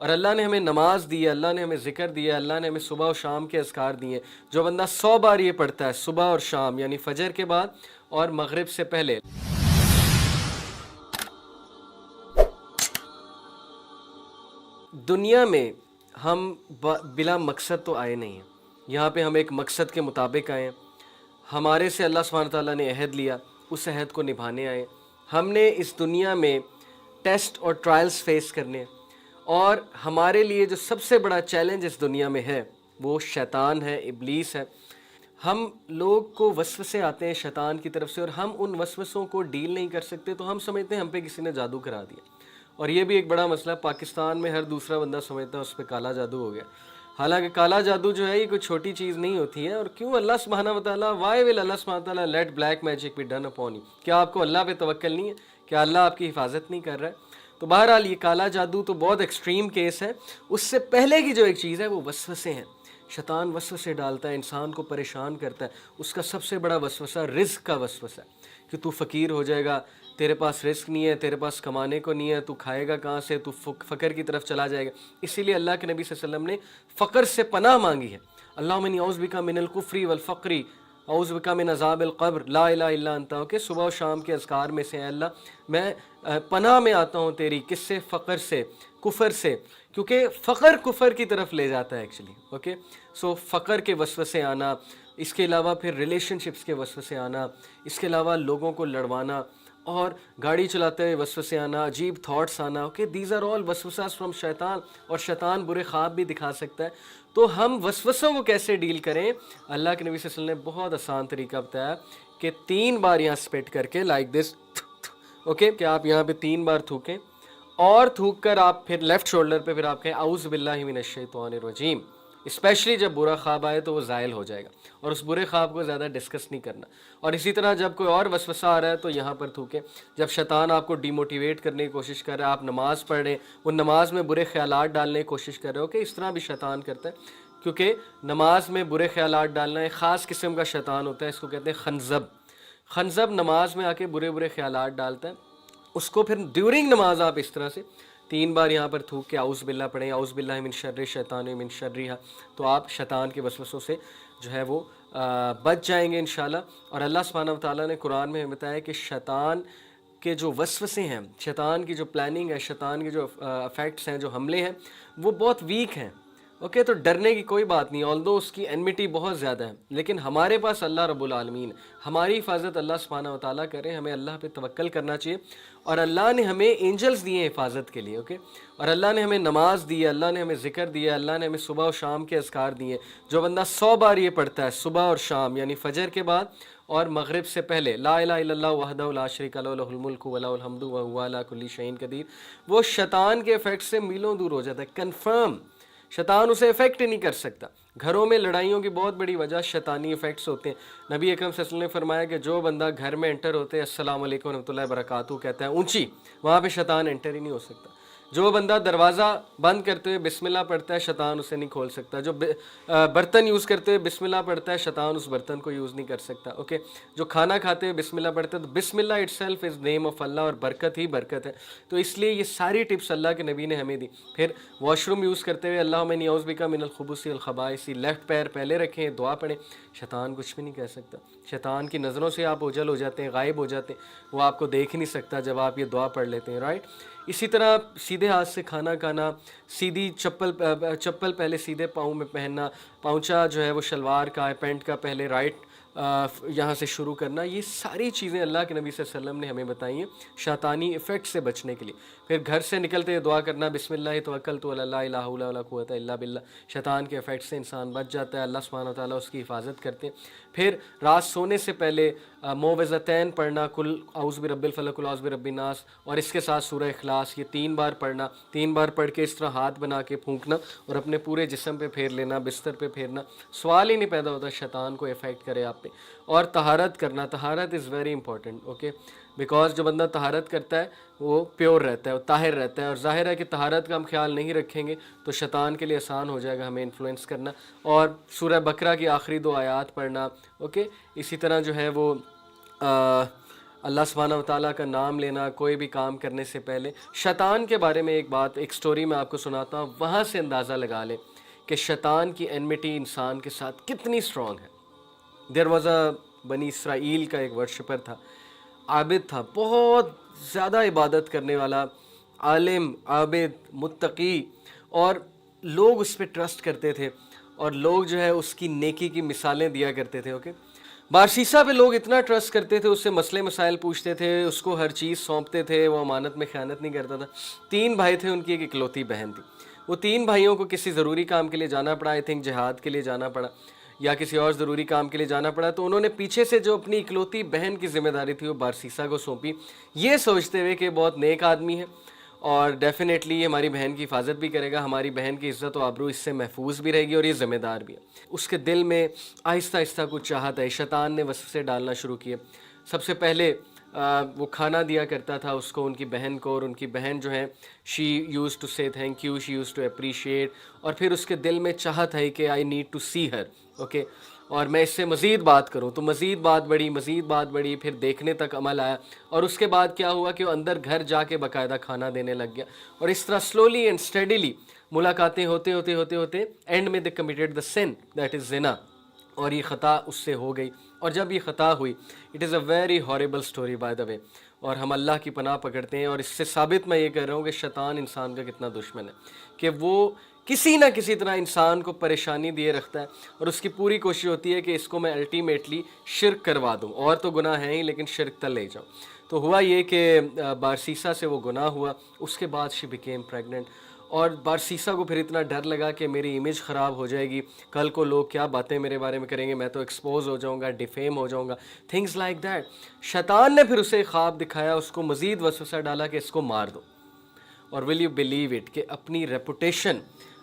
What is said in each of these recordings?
اور اللہ نے ہمیں نماز دی ہے، اللہ نے ہمیں ذکر دیا ہے، اللہ نے ہمیں صبح و شام کے اذکار دیے. جو بندہ 100 بار یہ پڑھتا ہے صبح اور شام، یعنی فجر کے بعد اور مغرب سے پہلے. دنیا میں ہم بلا مقصد تو آئے نہیں ہیں، یہاں پہ ہم ایک مقصد کے مطابق آئے ہیں. ہمارے سے اللہ سبحانہ تعالیٰ نے عہد لیا، اس عہد کو نبھانے آئے. ہم نے اس دنیا میں ٹیسٹ اور ٹرائلز فیس کرنے ہیں، اور ہمارے لیے جو سب سے بڑا چیلنج اس دنیا میں ہے وہ شیطان ہے، ابلیس ہے. ہم لوگ کو وسوسے آتے ہیں شیطان کی طرف سے، اور ہم ان وسوسوں کو ڈیل نہیں کر سکتے، تو ہم سمجھتے ہیں ہم پہ کسی نے جادو کرا دیا. اور یہ بھی ایک بڑا مسئلہ، پاکستان میں ہر دوسرا بندہ سمجھتا ہے اس پہ کالا جادو ہو گیا. حالانکہ کالا جادو جو ہے یہ کوئی چھوٹی چیز نہیں ہوتی ہے. اور کیوں اللہ سبحانہ وتعالیٰ وائی ول اللہ سبحانہ وتعالیٰ let black magic be done upon you? کیا آپ کو اللہ پہ توکل نہیں ہے؟ کیا اللہ آپ کی حفاظت نہیں کر رہا ہے؟ تو بہرحال یہ کالا جادو تو بہت ایکسٹریم کیس ہے. اس سے پہلے کی جو ایک چیز ہے وہ وسوسے ہیں. شیطان وسوسے ڈالتا ہے، انسان کو پریشان کرتا ہے. اس کا سب سے بڑا وسوسہ رزق کا وسوسہ ہے کہ تو فقیر ہو جائے گا، تیرے پاس رزق نہیں ہے، تیرے پاس کمانے کو نہیں ہے، تو کھائے گا کہاں سے، تو فقر کی طرف چلا جائے گا. اسی لیے اللہ کے نبی صلی اللہ علیہ وسلم نے فقر سے پناہ مانگی ہے. اللہم انی اعوذ بک من الکفر والفقر اعوذ بک من عذاب القبر لا الہ الا انت. کہ صبح و شام کے اذکار میں سے، اے اللہ میں پناہ میں آتا ہوں تیری، کس سے؟ فقر سے، کفر سے، کیونکہ فقر کفر کی طرف لے جاتا ہے ایکچولی. اوکے، سو فقر کے وسوسے آنا، اس کے علاوہ پھر ریلیشن شپس کے وسوسے آنا، اس کے علاوہ لوگوں کو لڑوانا، اور گاڑی چلاتے ہوئے وسوسے آنا، عجیب تھاٹس آنا. اوکے، دیز آر آل وسوساس فرام شیطان. اور شیطان برے خواب بھی دکھا سکتا ہے. تو ہم وسوسوں کو کیسے ڈیل کریں؟ اللہ کے نبی صلی اللہ علیہ وسلم نے بہت آسان طریقہ بتایا کہ 3 بار یہاں اسپیٹ کر کے لائک دس، اوکے، کہ آپ یہاں پہ 3 بار تھوکیں، اور تھوک کر آپ پھر لیفٹ شولڈر پہ پھر آپ کہیں اعوذ باللہ من الشیطان الرجیم. اسپیشلی جب برا خواب آئے تو وہ زائل ہو جائے گا، اور اس برے خواب کو زیادہ ڈسکس نہیں کرنا. اور اسی طرح جب کوئی اور وسوسہ آ رہا ہے تو یہاں پر تھوکیں. جب شیطان آپ کو ڈی موٹیویٹ کرنے کی کوشش کر رہا ہے، آپ نماز پڑھ رہے ہیں، وہ نماز میں برے خیالات ڈالنے کی کوشش کر رہے ہو، کہ اس طرح بھی شیطان کرتا ہے. کیونکہ نماز میں برے خیالات ڈالنا ایک خاص قسم کا شیطان ہوتا ہے، اس کو کہتے ہیں خنزب. خنزب نماز میں آ کے برے برے خیالات ڈالتا ہے. اس کو پھر ڈیورنگ نماز آپ اس طرح سے 3 بار یہاں پر تھوک کے اعوذ باللہ پڑھیں، اعوذ باللہ من شر الشیطان من شرہا. تو آپ شیطان کے وسوسوں سے جو ہے وہ بچ جائیں گے انشاءاللہ. اور اللہ سبحانہ وتعالیٰ نے قرآن میں ہمیں بتایا کہ شیطان کے جو وسوسے ہیں، شیطان کی جو پلاننگ ہے، شیطان کے جو افیکٹس ہیں، جو حملے ہیں، وہ بہت ویک ہیں. اوکے، تو ڈرنے کی کوئی بات نہیں، آلدو اس کی انمیٹی بہت زیادہ ہے، لیکن ہمارے پاس اللہ رب العالمین، ہماری حفاظت اللہ سبحانہ وتعالیٰ کرے. ہمیں اللہ پہ توکل کرنا چاہیے. اور اللہ نے ہمیں اینجلز دیے ہیں حفاظت کے لیے. اوکے، اور اللہ نے ہمیں نماز دی ہے، اللہ نے ہمیں ذکر دیا ہے، اللہ نے ہمیں صبح و شام کے اذکار دیے. جو بندہ 100 بار یہ پڑھتا ہے صبح اور شام، یعنی فجر کے بعد اور مغرب سے پہلے، لا الہ الا اللہ وحدہ لا شریک لہ لہ الملک و لہ الحمد وہو علی کل شیء قدیر، وہ شیطان کے افیکٹ سے میلوں دور ہو جاتا ہے. کنفرم شیطان اسے افیکٹ ہی نہیں کر سکتا. گھروں میں لڑائیوں کی بہت بڑی وجہ شیطانی افیکٹس ہوتے ہیں. نبی اکرم صلی اللہ علیہ وسلم نے فرمایا کہ جو بندہ گھر میں انٹر ہوتے السلام علیکم ورحمۃ اللہ وبرکاتہ کہتا ہے اونچی، وہاں پہ شیطان انٹر ہی نہیں ہو سکتا. جو بندہ دروازہ بند کرتے ہوئے بسم اللہ پڑھتا ہے، شیطان اسے نہیں کھول سکتا. جو برتن یوز کرتے ہوئے بسم اللہ پڑھتا ہے، شیطان اس برتن کو یوز نہیں کر سکتا. اوکے، جو کھانا کھاتے ہوئے بسم اللہ پڑھتا ہے، تو بسم اللہ itself is name of اللہ، اور برکت ہی برکت ہے. تو اس لیے یہ ساری ٹپس اللہ کے نبی نے ہمیں دی. پھر واش روم یوز کرتے ہوئے اللہم انی اعوذ بک من الخبث والخبائث، لیفٹ پیر پہلے رکھیں، دعا پڑھیں. شیطان کچھ بھی نہیں کہہ سکتا. شیطان کی نظروں سے آپ اوجھل ہو جاتے ہیں، غائب ہو جاتے ہیں، وہ آپ کو دیکھ نہیں سکتا جب آپ یہ دعا پڑھ لیتے ہیں. رائٹ، اسی طرح سیدھے ہاتھ سے کھانا کھانا، سیدھی چپل پہلے سیدھے پاؤں میں پہننا، پاؤنچا جو ہے وہ شلوار کا ہے، پینٹ کا پہلے رائٹ یہاں سے شروع کرنا. یہ ساری چیزیں اللہ کے نبی صلی اللہ علیہ وسلم نے ہمیں بتائی ہیں شیطانی ایفیکٹ سے بچنے کے لیے. پھر گھر سے نکلتے ہوئے دعا کرنا، بسم اللہ توکلت علی اللہ لا الہ الا قوت الا باللہ. شیطان کے ایفیکٹ سے انسان بچ جاتا ہے، اللہ سبحانہ وتعالیٰ اس کی حفاظت کرتے ہیں. پھر رات سونے سے پہلے معوذتین پڑھنا، کل اعوذ برب الفلق، کل اعوذ برب الناس، اور اس کے ساتھ سورہ اخلاص، یہ 3 بار پڑھنا. 3 بار پڑھ کے اس طرح ہاتھ بنا کے پھونکنا اور اپنے پورے جسم پہ پھیر لینا، بستر پہ پھیرنا. سوال ہی نہیں پیدا ہوتا شیطان کو افیکٹ کرے آپ پہ. اور طہارت کرنا، طہارت is very important. Okay, because جو بندہ طہارت کرتا ہے وہ پیور رہتا ہے، وہ طاہر رہتا ہے. اور ظاہر ہے کہ طہارت کا ہم خیال نہیں رکھیں گے تو شیطان کے لیے آسان ہو جائے گا ہمیں انفلوئنس کرنا. اور سورہ بقرہ کی آخری 2 آیات پڑھنا. اوکے، اسی طرح جو ہے وہ اللہ سبحانہ و تعالیٰ کا نام لینا کوئی بھی کام کرنے سے پہلے. شیطان کے بارے میں ایک سٹوری میں آپ کو سناتا ہوں, وہاں سے اندازہ لگا لیں کہ شیطان کی انمیٹی انسان کے ساتھ کتنی اسٹرانگ ہے. دیر واز اے بنی اسرائیل کا ایک ورشپر تھا, عابد تھا, بہت زیادہ عبادت کرنے والا, عالم, عابد, متقی, اور لوگ اس پہ ٹرسٹ کرتے تھے اور لوگ جو ہے اس کی نیکی کی مثالیں دیا کرتے تھے. اوکے, بارسیسا پہ لوگ اتنا ٹرسٹ کرتے تھے, اس سے مسئلے مسائل پوچھتے تھے, اس کو ہر چیز سونپتے تھے, وہ امانت میں خیانت نہیں کرتا تھا. 3 بھائی تھے, ان کی ایک اکلوتی بہن تھی. وہ 3 بھائیوں کو کسی ضروری کام کے لیے جانا پڑا, آئی تھنک جہاد کے لیے جانا پڑا یا کسی اور ضروری کام کے لیے جانا پڑا, تو انہوں نے پیچھے سے جو اپنی اکلوتی بہن کی ذمہ داری تھی وہ بارسیسا کو سونپی, یہ سوچتے ہوئے کہ بہت نیک آدمی ہے اور ڈیفینیٹلی یہ ہماری بہن کی حفاظت بھی کرے گا, ہماری بہن کی عزت و آبرو اس سے محفوظ بھی رہے گی اور یہ ذمہ دار بھی ہے. اس کے دل میں آہستہ آہستہ کچھ چاہت ہے, شیطان نے وسوسے ڈالنا شروع کیے. سب سے پہلے وہ کھانا دیا کرتا تھا اس کو, ان کی بہن کو, اور ان کی بہن جو ہے she used to say thank you, she used to appreciate, اور پھر اس کے دل میں چاہت ہے کہ I need to see her, okay, اور میں اس سے مزید بات کروں. تو مزید بات بڑھی, پھر دیکھنے تک عمل آیا, اور اس کے بعد کیا ہوا کہ وہ اندر گھر جا کے باقاعدہ کھانا دینے لگ گیا, اور اس طرح سلولی اینڈ اسٹڈیلی ملاقاتیں ہوتے اینڈ میں دے committed the sun, that is زنا, اور یہ خطا اس سے ہو گئی. اور جب یہ خطا ہوئی, it is a very horrible story by the way, اور ہم اللہ کی پناہ پکڑتے ہیں, اور اس سے ثابت میں یہ کہہ رہا ہوں کہ شیطان انسان کا کتنا دشمن ہے, کہ وہ کسی نہ کسی طرح انسان کو پریشانی دیے رکھتا ہے, اور اس کی پوری کوشش ہوتی ہے کہ اس کو میں الٹیمیٹلی شرک کروا دوں, اور تو گناہ ہے ہی لیکن شرک تک لے جاؤں. تو ہوا یہ کہ بارسیسا سے وہ گناہ ہوا, اس کے بعد شی بیکیم پریگننٹ, اور بارسیسا کو پھر اتنا ڈر لگا کہ میری امیج خراب ہو جائے گی, کل کو لوگ کیا باتیں میرے بارے میں کریں گے, میں تو ایکسپوز ہو جاؤں گا, ڈیفیم ہو جاؤں گا, تھنگز لائک دیٹ. شیطان نے پھر اسے خواب دکھایا, اس کو مزید وسوسہ ڈالا کہ اس کو مار دو. اور ول یو بلیو اٹ کہ اپنی ریپوٹیشن,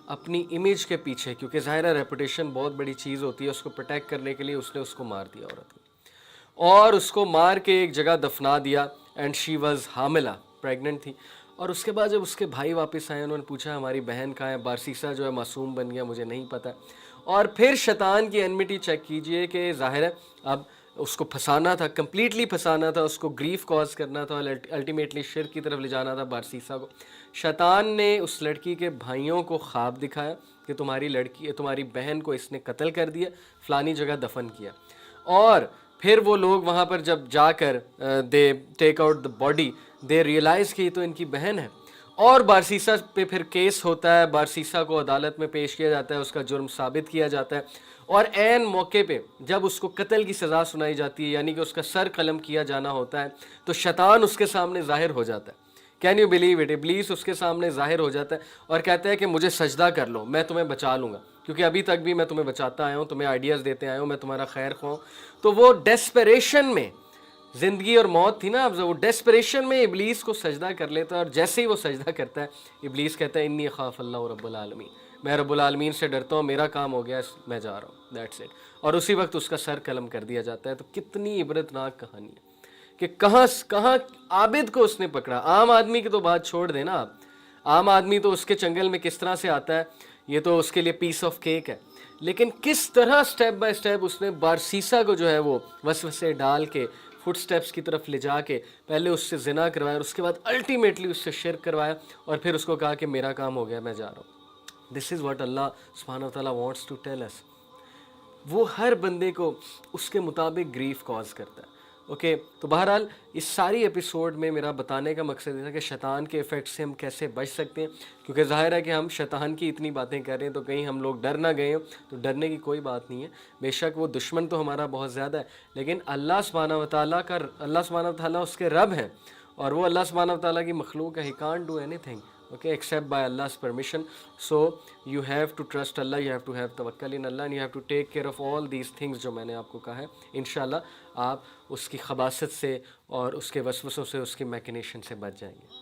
اپنی امیج کے پیچھے, کیونکہ ظاہر ہے ریپوٹیشن بہت بڑی چیز ہوتی ہے, اس کو پروٹیکٹ کرنے کے لیے اس نے اس کو مار دیا, عورت کو, اور اس کو مار کے ایک جگہ دفنا دیا. اینڈ شی واز حاملہ, پریگننٹ تھی. اور اس کے بعد جب اس کے بھائی واپس آئے, انہوں نے پوچھا ہماری بہن کہاں ہے, بارسیسا جو ہے معصوم بن گیا, مجھے نہیں پتہ. اور پھر شیطان کی انمیٹی چیک کیجئے کہ ظاہر ہے اب اس کو پھنسانا تھا, کمپلیٹلی پھنسانا تھا, اس کو گریف کاز کرنا تھا, الٹیمیٹلی شرک کی طرف لے جانا تھا بارسیسا کو. شیطان نے اس لڑکی کے بھائیوں کو خواب دکھایا کہ تمہاری بہن کو اس نے قتل کر دیا, فلانی جگہ دفن کیا. اور پھر وہ لوگ وہاں پر جب جا کر they take out the body, they realise کہ یہ تو ان کی بہن ہے, اور بارسیسا پہ پھر کیس ہوتا ہے, بارسیسا کو عدالت میں پیش کیا جاتا ہے, اس کا جرم ثابت کیا جاتا ہے, اور عین موقع پہ جب اس کو قتل کی سزا سنائی جاتی ہے, یعنی کہ اس کا سر قلم کیا جانا ہوتا ہے, تو شیطان اس کے سامنے ظاہر ہو جاتا ہے. کین یو بلیو اٹ, ابلیس اس کے سامنے ظاہر ہو جاتا ہے اور کہتا ہے کہ مجھے سجدہ کر لو, میں تمہیں بچا لوں گا, کیونکہ ابھی تک بھی میں تمہیں بچاتا آیا ہوں, تمہیں آئیڈیاز دیتے آیا ہوں, میں تمہارا خیر خواہ ہوں. تو وہ ڈیسپریشن میں, زندگی اور موت تھی نا, اب وہ ڈیسپریشن میں ابلیس کو سجدہ کر لیتا ہے, اور جیسے ہی وہ سجدہ کرتا ہے ابلیس کہتا ہے انی اخاف اللہ رب العالمین, میں رب العالمین سے ڈرتا ہوں, میرا کام ہو گیا, میں جا رہا ہوں, دیٹس اٹ. اور اسی وقت اس کا سر قلم کر دیا جاتا ہے. تو کتنی عبرتناک کہانی ہے کہ کہاں عابد کو اس نے پکڑا. عام آدمی کی تو بات چھوڑ دیں نا آپ, عام آدمی تو اس کے چنگل میں کس طرح سے آتا ہے, یہ تو اس کے لیے پیس آف کیک ہے, لیکن کس طرح سٹیپ بائی سٹیپ اس نے بارسیسا کو جو ہے وہ وسوسے ڈال کے فٹ سٹیپس کی طرف لے جا کے پہلے اس سے زنا کروایا, اور اس کے بعد الٹیمیٹلی اس سے شرک کروایا, اور پھر اس کو کہا کہ میرا کام ہو گیا, میں جا رہا ہوں. دس از واٹ اللہ سبحانہ و تعالیٰ وانٹس ٹو ٹیل اس. وہ ہر بندے کو اس کے مطابق گریف کاز کرتا ہے. اوکے, تو بہرحال اس ساری ایپیسوڈ میں میرا بتانے کا مقصد یہ تھا کہ شیطان کے ایفیکٹ سے ہم کیسے بچ سکتے ہیں, کیونکہ ظاہر ہے کہ ہم شیطان کی اتنی باتیں کر رہے ہیں تو کہیں ہم لوگ ڈر نہ گئے ہوں. تو ڈرنے کی کوئی بات نہیں ہے, بے شک وہ دشمن تو ہمارا بہت زیادہ ہے, لیکن اللہ سبحانہ و تعالیٰ اس کے رب ہیں, اور وہ اللہ سبحانہ و تعالیٰ کی مخلوق ہے. He can't do any thing okay except by Allah's permission. So you have to trust Allah, you have to have tawakkal in Allah, and you have to take care of all these things جو میں نے آپ کو کہا ہے. انشاءاللہ آپ اس کی خباثت سے اور اس کے وسوسوں سے, اس کی میکنیشن سے بچ جائیں گے.